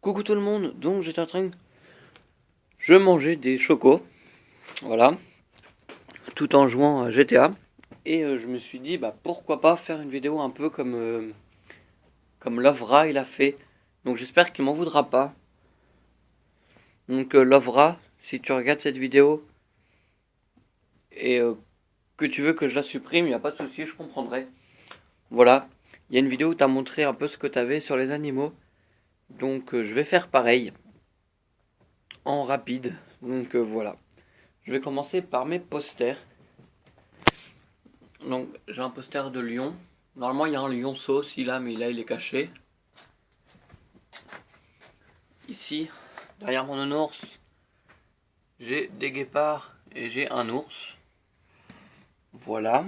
Coucou tout le monde, donc j'étais en train de... Je mangeais des chocos, voilà, tout en jouant à GTA. Et je me suis dit, bah pourquoi pas faire une vidéo un peu comme Lovra il a fait. Donc j'espère qu'il m'en voudra pas. Donc Lovra, si tu regardes cette vidéo et que tu veux que je la supprime, il n'y a pas de souci, je comprendrai. Voilà, il y a une vidéo où tu as montré un peu ce que tu avais sur les animaux. Donc je vais faire pareil, en rapide. Donc voilà. Je vais commencer par mes posters. Donc j'ai un poster de lion. Normalement il y a un lionceau aussi là, mais là il est caché. Ici, derrière mon ours, j'ai des guépards et j'ai un ours. Voilà.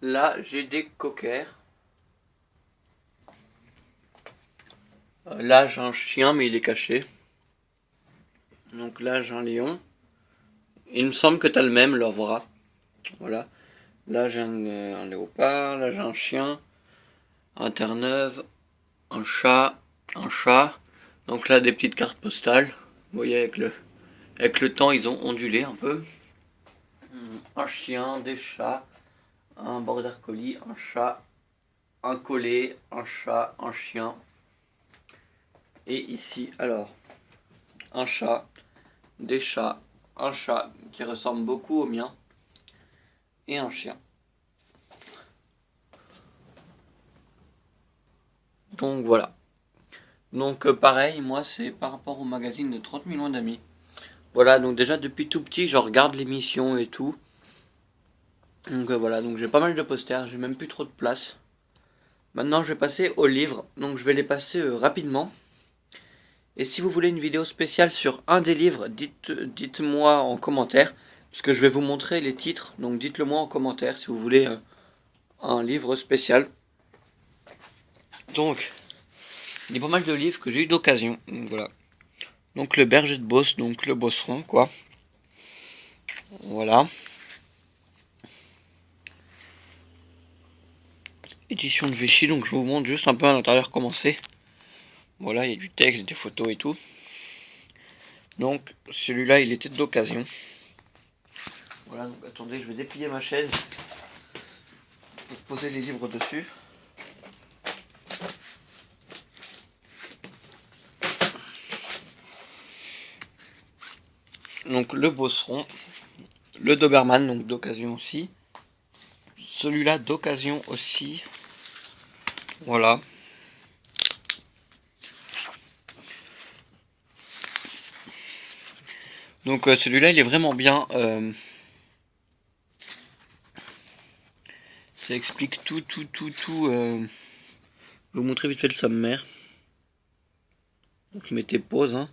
Là j'ai des cockers. Là j'ai un chien mais il est caché. Donc là j'ai un lion. Il me semble que t'as le même, Lovra. Voilà. Là j'ai un léopard, là j'ai un chien, un terre-neuve, un chat, un chat. Donc là des petites cartes postales. Vous voyez avec le temps ils ont ondulé un peu. Un chien, des chats, un border collie, un chat, un collet, un chat, un chien. Et ici alors un chat, des chats, un chat qui ressemble beaucoup au mien et un chien. Donc voilà. Donc pareil, moi c'est par rapport au magazine de 30 millions d'amis. Voilà, donc déjà depuis tout petit je regarde l'émission et tout. Donc voilà, donc j'ai pas mal de posters, j'ai même plus trop de place. Maintenant je vais passer aux livres, donc je vais les passer rapidement. Et si vous voulez une vidéo spéciale sur un des livres, dites-moi en commentaire, parce que je vais vous montrer les titres, donc dites-le moi en commentaire si vous voulez un livre spécial. Donc, il y a pas mal de livres que j'ai eu d'occasion, donc voilà. Donc le berger de Beauce, donc le Beauceron, quoi. Voilà. Édition de Vichy, donc je vous montre juste un peu à l'intérieur comment c'est. Voilà, il y a du texte, des photos et tout. Donc celui-là, il était d'occasion. Voilà, donc attendez, je vais déplier ma chaise pour poser les livres dessus. Donc le Beauceron, le Doberman, donc d'occasion aussi. Celui-là d'occasion aussi. Voilà. Donc celui-là il est vraiment bien. Ça explique tout. Je vais vous montrer vite fait le sommaire. Donc mettez pause. Hein.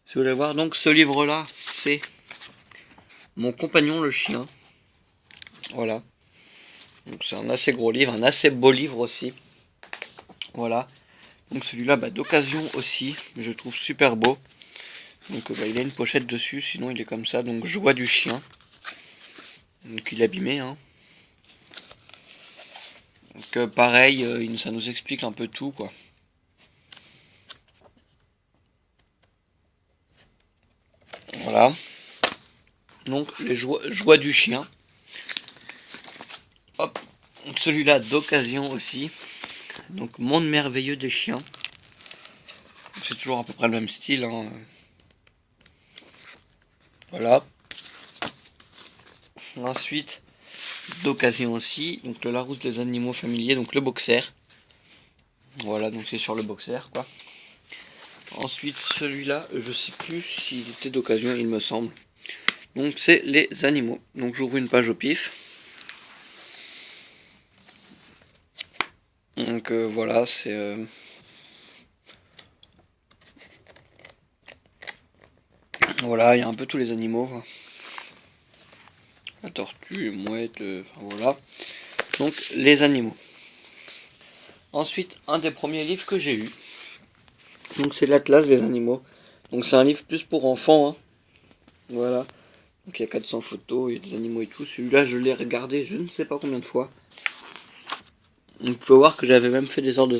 Si vous voulez voir, donc ce livre-là, c'est Mon compagnon le chien. Voilà. Donc c'est un assez gros livre, un assez beau livre aussi. Voilà. Donc celui-là, bah, d'occasion aussi, je trouve super beau. Donc bah, il a une pochette dessus, sinon il est comme ça. Donc Joie du chien. Donc il est abîmé. Hein. Donc pareil, ça nous explique un peu tout quoi. Voilà. Donc les joies du chien. Hop. Celui-là d'occasion aussi. Donc Monde merveilleux des chiens. C'est toujours à peu près le même style. Hein. Voilà. Ensuite, d'occasion aussi, donc le Larousse des animaux familiers, donc le boxer. Voilà, donc c'est sur le boxer quoi. Ensuite, celui-là, je sais plus s'il était d'occasion, il me semble. Donc c'est les animaux. Donc j'ouvre une page au pif. Donc voilà, c'est voilà, il y a un peu tous les animaux. Quoi. La tortue, les mouettes, enfin, voilà. Donc les animaux. Ensuite, un des premiers livres que j'ai eu. Donc c'est l'Atlas des animaux. Donc c'est un livre plus pour enfants. Hein. Voilà. Donc il y a 400 photos, il y a des animaux et tout. Celui-là, je l'ai regardé je ne sais pas combien de fois. Donc, vous pouvez voir que j'avais même fait des sortes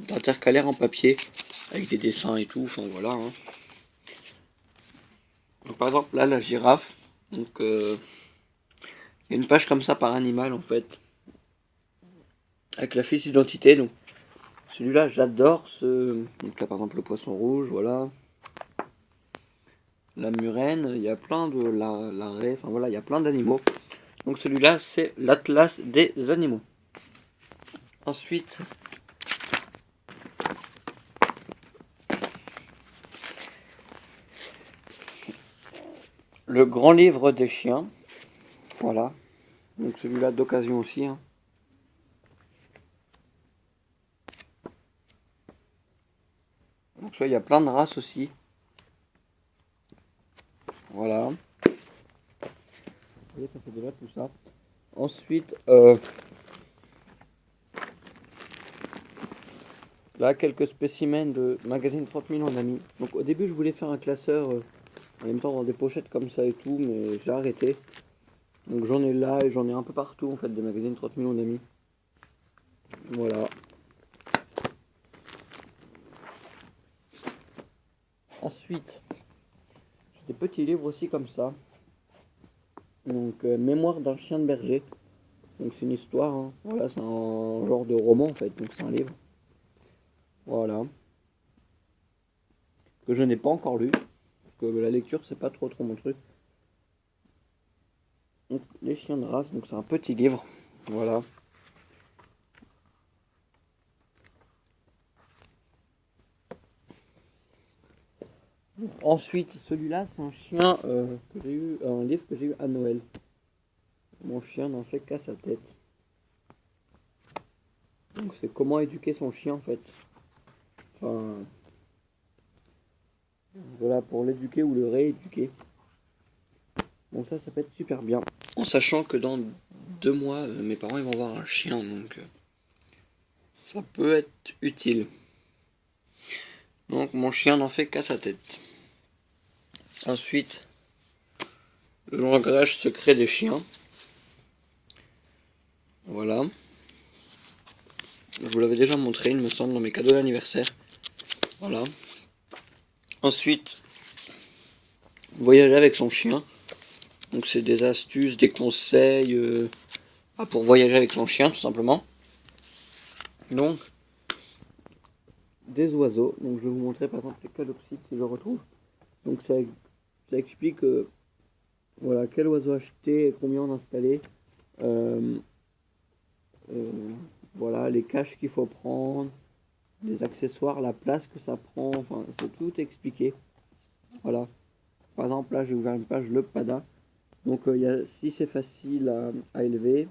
d'intercalaires en papier, avec des dessins et tout, enfin voilà. Hein. Donc, par exemple, là, la girafe, donc il y a une page comme ça par animal en fait, avec la fiche d'identité. Donc, celui-là, j'adore ce. Donc là, par exemple, le poisson rouge, voilà. La murène, il y a plein de. La raie, enfin voilà, il y a plein d'animaux. Donc, celui-là, c'est l'Atlas des animaux. Ensuite, le grand livre des chiens. Voilà. Donc, celui-là d'occasion aussi. Hein. Donc, ça, il y a plein de races aussi. Voilà. Vous voyez, ça fait déjà tout ça. Ensuite, là, quelques spécimens de magazine 30 millions d'amis. Donc, au début, je voulais faire un classeur en même temps dans des pochettes comme ça et tout, mais j'ai arrêté. Donc, j'en ai là et j'en ai un peu partout en fait, des magazines 30 millions d'amis. Voilà. Ensuite, j'ai des petits livres aussi comme ça. Donc, Mémoire d'un chien de berger. Donc, c'est une histoire. Hein. Voilà, c'est un genre de roman en fait. Donc, c'est un livre. Voilà. Que je n'ai pas encore lu. Parce que la lecture, c'est pas trop mon truc. Donc, les chiens de race. Donc, c'est un petit livre. Voilà. Ensuite, celui-là, c'est un chien que j'ai eu, un livre que j'ai eu à Noël. Mon chien n'en fait qu'à sa tête. Donc c'est comment éduquer son chien en fait. Enfin, voilà, pour l'éduquer ou le rééduquer. Bon ça peut être super bien. En sachant que dans 2 mois, mes parents ils vont avoir un chien, donc ça peut être utile. Donc mon chien n'en fait qu'à sa tête. Ensuite, le langage secret des chiens. Voilà. Je vous l'avais déjà montré, il me semble, dans mes cadeaux d'anniversaire. Voilà. Ensuite, voyager avec son chien. Donc c'est des astuces, des conseils pour voyager avec son chien tout simplement. Donc des oiseaux. Donc je vais vous montrer par exemple les calopsites si je retrouve. Donc ça explique voilà quel oiseau acheter et combien en installer. Euh, euh, voilà les caches qu'il faut prendre, les accessoires, la place que ça prend. Enfin c'est tout expliqué. Voilà. Par exemple là j'ai ouvert une page le pada. Donc il y a si c'est facile à élever,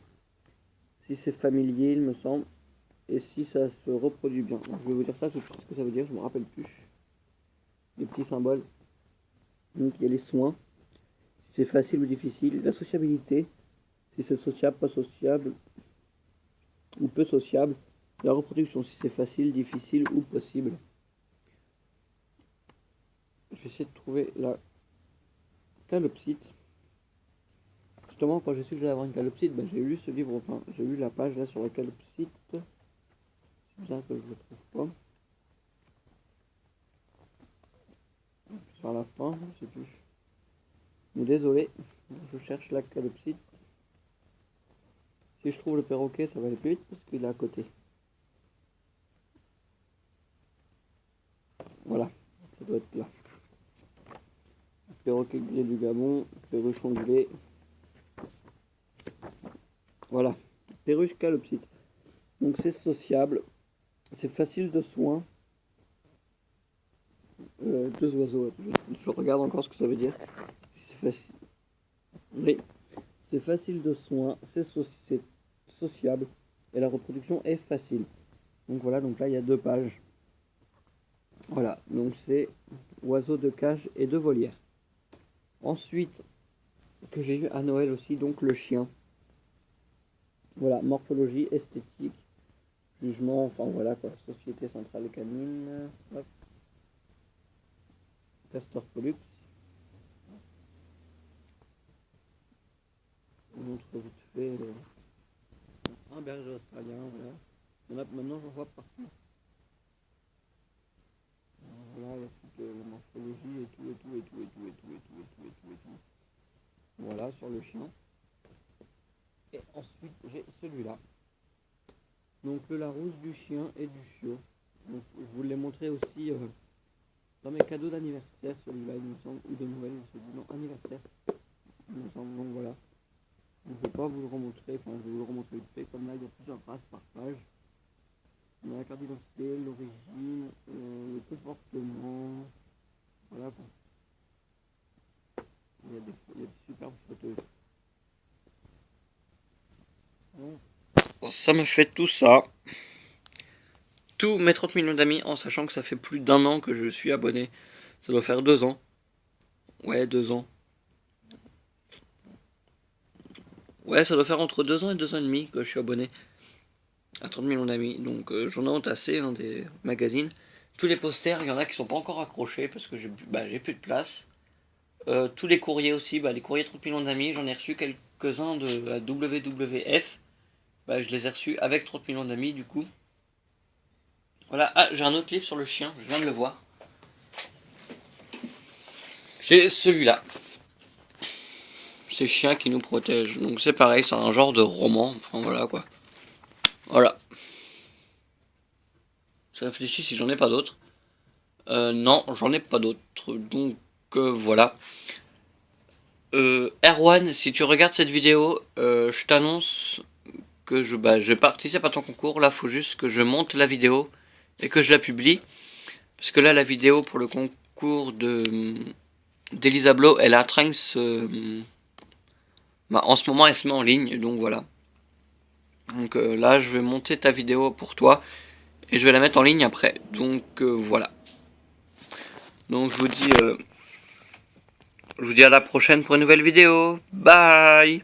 si c'est familier il me semble, et si ça se reproduit bien. Donc, je vais vous dire ça tout de suite, ce que ça veut dire, je ne me rappelle plus. Les petits symboles. Donc il y a les soins, si c'est facile ou difficile, la sociabilité, si c'est sociable, pas sociable, ou peu sociable, la reproduction, si c'est facile, difficile ou possible. Je vais essayer de trouver la calopsite. Justement, quand j'ai su que j'allais avoir une calopsite, ben, j'ai lu ce livre, enfin, j'ai lu la page là sur la calopsite. C'est bizarre que je ne le trouve pas. Sur la fin, je sais plus. Mais désolé, je cherche la calopsite. Si je trouve le perroquet, ça va aller plus vite parce qu'il est à côté. Voilà, ça doit être là. Perroquet gris du Gabon, perruche ongulée. Voilà, perruche calopsite. Donc c'est sociable, c'est facile de soin. Deux oiseaux, je regarde encore ce que ça veut dire. C'est facile. Oui, c'est facile de soin, c'est sociable et la reproduction est facile. Donc voilà, donc là il y a 2 pages. Voilà, donc c'est oiseaux de cage et de volière. Ensuite, que j'ai eu à Noël aussi, donc le chien. Voilà, morphologie, esthétique, jugement, enfin voilà quoi, société centrale canine, hop. Castor pollux, montre vite fait un berger australien, voilà. Maintenant, j'en vois partout. Voilà, il y a toute la morphologie et tout, et tout, et tout, et tout, et tout, et tout, et tout, et tout, et tout. Voilà, sur le chien. Et ensuite, j'ai celui-là. Donc, le Larousse du chien et du chiot. Donc, je vous l'ai montré aussi dans mes cadeaux d'anniversaire, celui-là, il me semble, ou de Noël, non, anniversaire, il me semble, donc voilà. Je ne vais pas vous le remontrer, enfin, je vais vous le remontrer vite fait, comme là, il y a plusieurs races par page. On a la carte d'identité, l'origine, le comportement, voilà quoi. Il y a des superbes photos. Ça me fait tout ça. Tous mes 30 millions d'amis, en sachant que ça fait plus d'1 an que je suis abonné. Ça doit faire 2 ans. Ouais, 2 ans. Ouais, ça doit faire entre 2 ans et 2 ans et demi que je suis abonné à 30 millions d'amis. Donc j'en ai entassé des magazines. Tous les posters, il y en a qui sont pas encore accrochés parce que j'ai plus de place. Tous les courriers aussi, les courriers 30 millions d'amis, j'en ai reçu quelques-uns de la WWF. Je les ai reçus avec 30 millions d'amis du coup. Voilà, ah, j'ai un autre livre sur le chien, je viens de le voir. J'ai celui-là. Ces chiens qui nous protègent. Donc c'est pareil, c'est un genre de roman. Enfin voilà quoi. Voilà. Je réfléchis si j'en ai pas d'autres. Non, j'en ai pas d'autres. Donc voilà. Erwan, si tu regardes cette vidéo, je t'annonce que je participe à ton concours. Là, faut juste que je monte la vidéo et que je la publie. Parce que là, la vidéo pour le concours d'Elisa Blo, elle est en train de en ce moment, elle se met en ligne. Donc voilà. Donc là, je vais monter ta vidéo pour toi. Et je vais la mettre en ligne après. Donc voilà. Donc je vous dis à la prochaine pour une nouvelle vidéo. Bye.